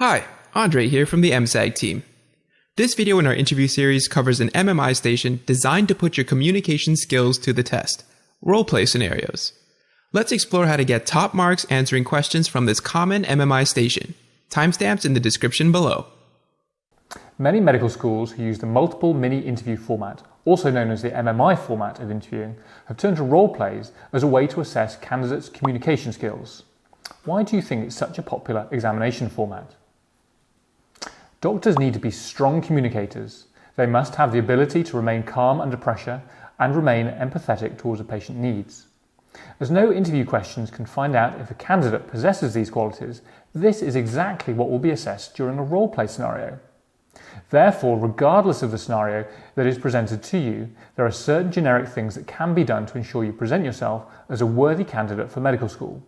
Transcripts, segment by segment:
Hi, Andre here from the MSAG team. This video in our interview series covers an MMI station designed to put your communication skills to the test, roleplay scenarios. Let's explore how to get top marks answering questions from this common MMI station. Timestamps in the description below. Many medical schools who use the multiple mini-interview format, also known as the MMI format of interviewing, have turned to roleplays as a way to assess candidates' communication skills. Why do you think it's such a popular examination format? Doctors need to be strong communicators. They must have the ability to remain calm under pressure and remain empathetic towards a patient's needs. As no interview questions can find out if a candidate possesses these qualities, this is exactly what will be assessed during a roleplay scenario. Therefore, regardless of the scenario that is presented to you, there are certain generic things that can be done to ensure you present yourself as a worthy candidate for medical school.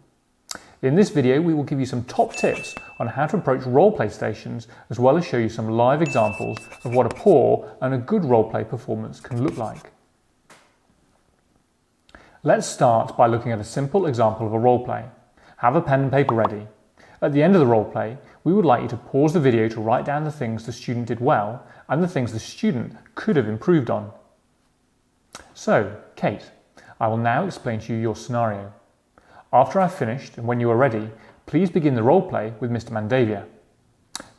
In this video, we will give you some top tips on how to approach roleplay stations, as well as show you some live examples of what a poor and a good roleplay performance can look like. Let's start by looking at a simple example of a roleplay. Have a pen and paper ready. At the end of the roleplay, we would like you to pause the video to write down the things the student did well and the things the student could have improved on. So, Kate, I will now explain to you your scenario. After I've finished, and when you are ready, please begin the roleplay with Mr. Mandavia.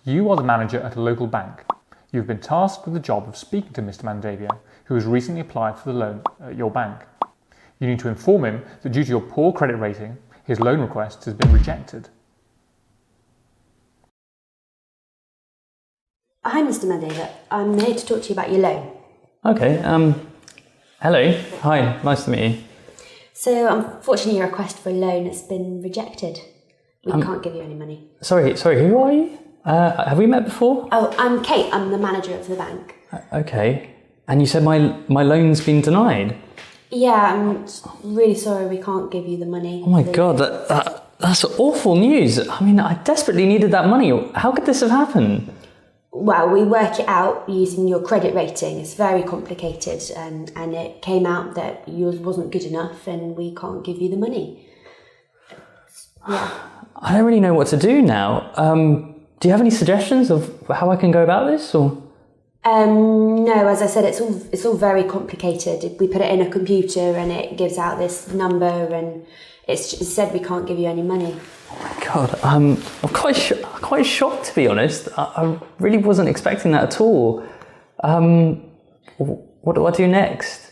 You are the manager at a local bank. You have been tasked with the job of speaking to Mr. Mandavia, who has recently applied for the loan at your bank. You need to inform him that due to your poor credit rating, his loan request has been rejected. Hi, Mr. Mandavia. I'm here to talk to you about your loan. Okay, hello. Hi, nice to meet you. So, unfortunately, your request for a loan has been rejected. We can't give you any money. Sorry, who are you? Have we met before? Oh, I'm Kate. I'm the manager of the bank. Okay. And you said my loan's been denied? Yeah, I'm really sorry we can't give you the money. Oh my God, that's awful news. I mean, I desperately needed that money. How could this have happened? Well, we work it out using your credit rating. It's very complicated, and it came out that yours wasn't good enough and we can't give you the money. Yeah. I don't really know what to do now. Do you have any suggestions of how I can go about this? Or? No, as I said, it's all very complicated. We put it in a computer and it gives out this number, and it said we can't give you any money. Oh my God, I'm quite shocked, to be honest. I really wasn't expecting that at all. What do I do next?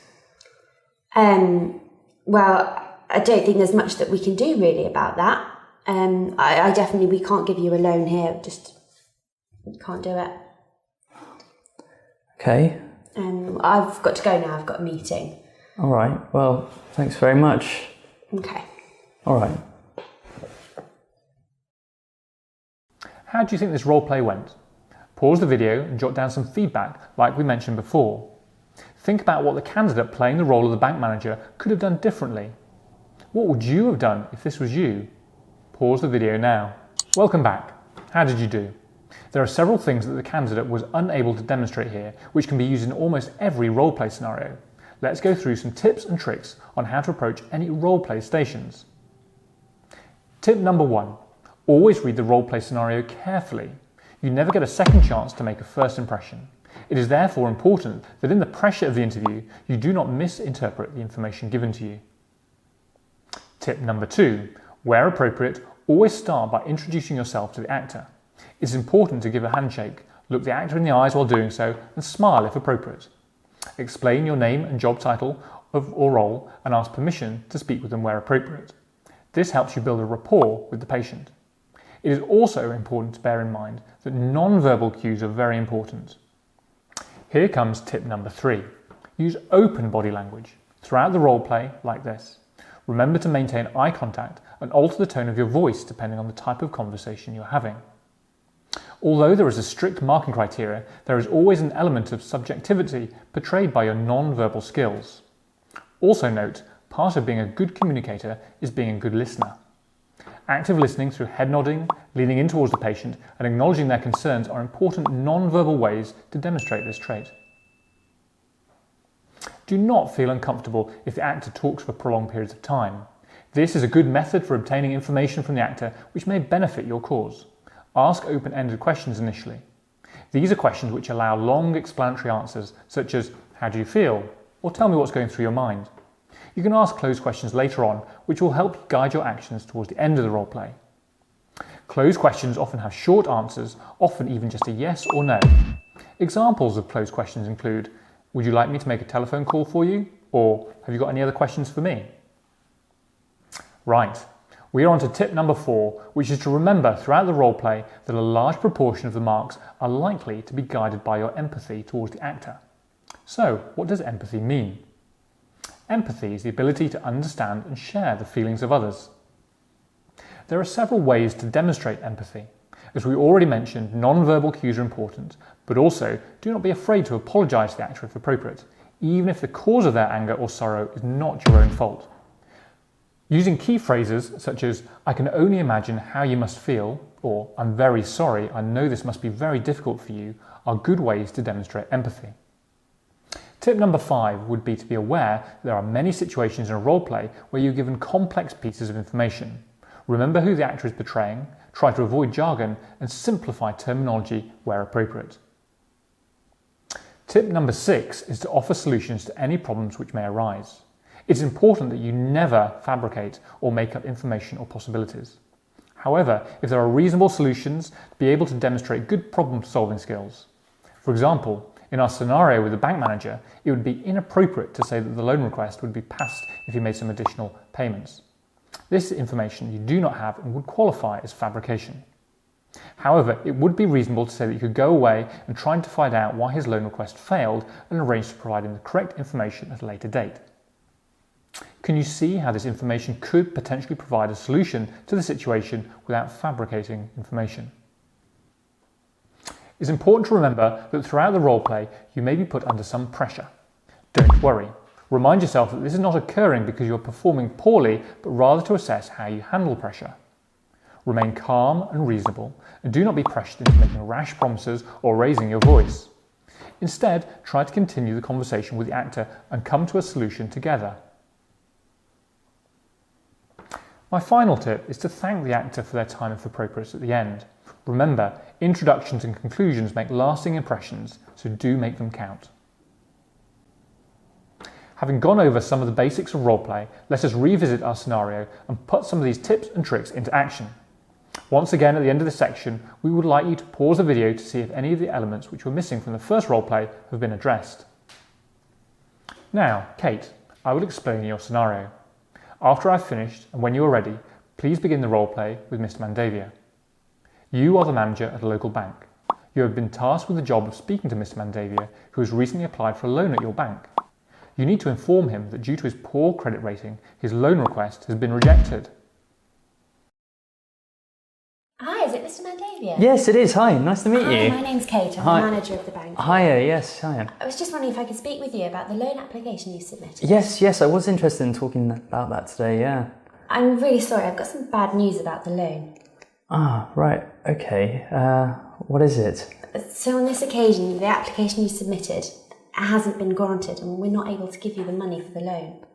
Well, I don't think there's much that we can do really about that. We can't give you a loan here. Just can't do it. Okay. I've got to go now. I've got a meeting. All right. Well, thanks very much. Okay. All right. How do you think this roleplay went? Pause the video and jot down some feedback like we mentioned before. Think about what the candidate playing the role of the bank manager could have done differently. What would you have done if this was you? Pause the video now. Welcome back. How did you do? There are several things that the candidate was unable to demonstrate here, which can be used in almost every roleplay scenario. Let's go through some tips and tricks on how to approach any roleplay stations. Tip number 1. Always read the roleplay scenario carefully. You never get a second chance to make a first impression. It is therefore important that in the pressure of the interview, you do not misinterpret the information given to you. Tip number 2. Where appropriate, always start by introducing yourself to the actor. It is important to give a handshake, look the actor in the eyes while doing so, and smile if appropriate. Explain your name and job title or role, and ask permission to speak with them where appropriate. This helps you build a rapport with the patient. It is also important to bear in mind that non-verbal cues are very important. Here comes tip number 3. Use open body language throughout the roleplay like this. Remember to maintain eye contact and alter the tone of your voice depending on the type of conversation you're having. Although there is a strict marking criteria, there is always an element of subjectivity portrayed by your non-verbal skills. Also note, part of being a good communicator is being a good listener. Active listening through head nodding, leaning in towards the patient, and acknowledging their concerns are important non-verbal ways to demonstrate this trait. Do not feel uncomfortable if the actor talks for prolonged periods of time. This is a good method for obtaining information from the actor which may benefit your cause. ask open-ended questions initially. These are questions which allow long explanatory answers, such as, how do you feel? Or tell me what's going through your mind. You can ask closed questions later on, which will help you guide your actions towards the end of the roleplay. Closed questions often have short answers, often even just a yes or no. Examples of closed questions include, would you like me to make a telephone call for you? Or have you got any other questions for me? Right, we are on to tip number 4, which is to remember throughout the roleplay that a large proportion of the marks are likely to be guided by your empathy towards the actor. So, what does empathy mean? Empathy is the ability to understand and share the feelings of others. There are several ways to demonstrate empathy. As we already mentioned, non-verbal cues are important, but also do not be afraid to apologise to the actor if appropriate, even if the cause of their anger or sorrow is not your own fault. Using key phrases such as, I can only imagine how you must feel, or I'm very sorry, I know this must be very difficult for you, are good ways to demonstrate empathy. Tip number 5 would be to be aware that there are many situations in a roleplay where you're given complex pieces of information. Remember who the actor is portraying, try to avoid jargon, and simplify terminology where appropriate. Tip number 6 is to offer solutions to any problems which may arise. It's important that you never fabricate or make up information or possibilities. However, if there are reasonable solutions, be able to demonstrate good problem-solving skills. For example, in our scenario with the bank manager, it would be inappropriate to say that the loan request would be passed if you made some additional payments. This information you do not have and would qualify as fabrication. However, it would be reasonable to say that you could go away and try to find out why his loan request failed and arrange to provide him the correct information at a later date. Can you see how this information could potentially provide a solution to the situation without fabricating information? It's important to remember that throughout the roleplay you may be put under some pressure. Don't worry. Remind yourself that this is not occurring because you're performing poorly, but rather to assess how you handle pressure. Remain calm and reasonable, and do not be pressured into making rash promises or raising your voice. Instead, try to continue the conversation with the actor and come to a solution together. My final tip is to thank the actor for their time if appropriate at the end. Remember, introductions and conclusions make lasting impressions, so do make them count. Having gone over some of the basics of roleplay, let us revisit our scenario and put some of these tips and tricks into action. Once again, at the end of this section, we would like you to pause the video to see if any of the elements which were missing from the first roleplay have been addressed. Now, Kate, I will explain your scenario. After I've finished, and when you are ready, please begin the roleplay with Mr. Mandavia. You are the manager at a local bank. You have been tasked with the job of speaking to Mr. Mandavia, who has recently applied for a loan at your bank. You need to inform him that due to his poor credit rating, his loan request has been rejected. Hi, is it Mr. Mandavia? Yes, it is. Hi, nice to meet Hi, you. my name's Kate. I'm Hi. the manager of the bank. Hiya, yes, hiya. I was just wondering if I could speak with you about the loan application you submitted. Yes, I was interested in talking about that today, yeah. I'm really sorry, I've got some bad news about the loan. Ah, right, okay. What is it? So on this occasion, the application you submitted hasn't been granted and we're not able to give you the money for the loan.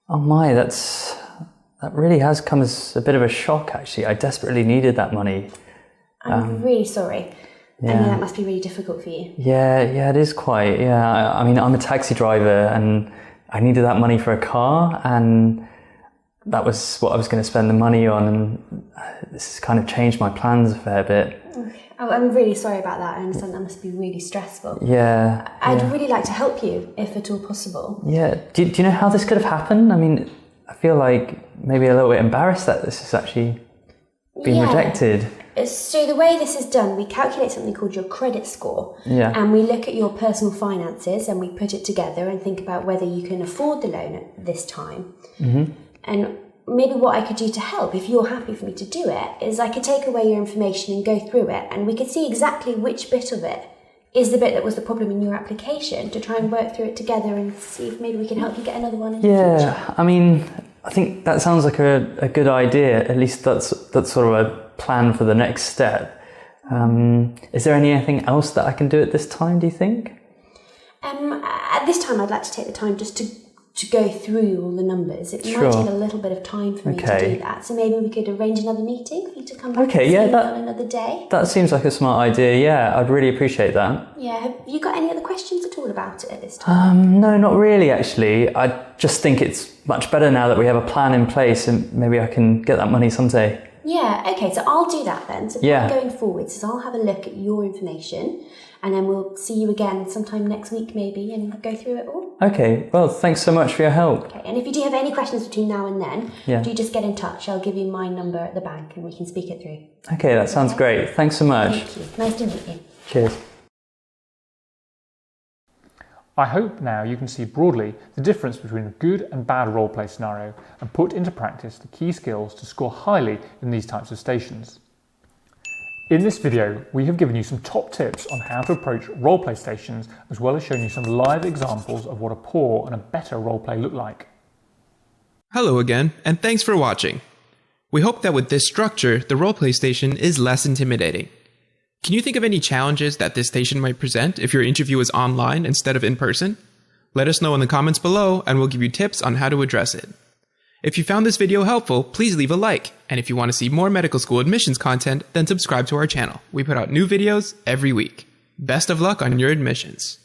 Oh my, that really has come as a bit of a shock, actually. I desperately needed that money. I'm really sorry. Yeah. I know that must be really difficult for you. Yeah, it is quite, yeah. I mean, I'm a taxi driver and I needed that money for a car, and that was what I was going to spend the money on, and this has kind of changed my plans a fair bit. Okay. Oh, I'm really sorry about that. I understand that must be really stressful. Yeah. I'd really like to help you, if at all possible. Yeah. Do you know how this could have happened? I mean, I feel like maybe a little bit embarrassed that this has actually been rejected. So the way this is done, we calculate something called your credit score. Yeah. And we look at your personal finances and we put it together and think about whether you can afford the loan at this time. Mm-hmm. And maybe what I could do to help, if you're happy for me to do it, is I could take away your information and go through it, and we could see exactly which bit of it is the bit that was the problem in your application, to try and work through it together and see if maybe we can help you get another one in the future. I mean, I think that sounds like a good idea. At least that's sort of a plan for the next step. Is there anything else that I can do at this time, do you think? At this time, I'd like to take the time just to to go through all the numbers. It might take a little bit of time for me to do that. So maybe we could arrange another meeting for you to come back and see me on another day. That seems like a smart idea. Yeah, I'd really appreciate that. Yeah, have you got any other questions at all about it at this time? No, not really, actually. I just think it's much better now that we have a plan in place, and maybe I can get that money someday. Yeah, okay, so I'll do that then. So going forward, so I'll have a look at your information, and then we'll see you again sometime next week maybe and go through it all. Okay, well, thanks so much for your help. Okay, and if you do have any questions between now and then, do just get in touch. I'll give you my number at the bank and we can speak it through. Okay, that sounds great. Thanks so much. Thank you. Nice to meet you. Cheers. I hope now you can see broadly the difference between a good and bad roleplay scenario and put into practice the key skills to score highly in these types of stations. In this video, we have given you some top tips on how to approach roleplay stations, as well as shown you some live examples of what a poor and a better roleplay look like. Hello again, and thanks for watching. We hope that with this structure, the roleplay station is less intimidating. Can you think of any challenges that this station might present if your interview is online instead of in person? Let us know in the comments below and we'll give you tips on how to address it. If you found this video helpful, please leave a like, and if you want to see more medical school admissions content, then subscribe to our channel. We put out new videos every week. Best of luck on your admissions.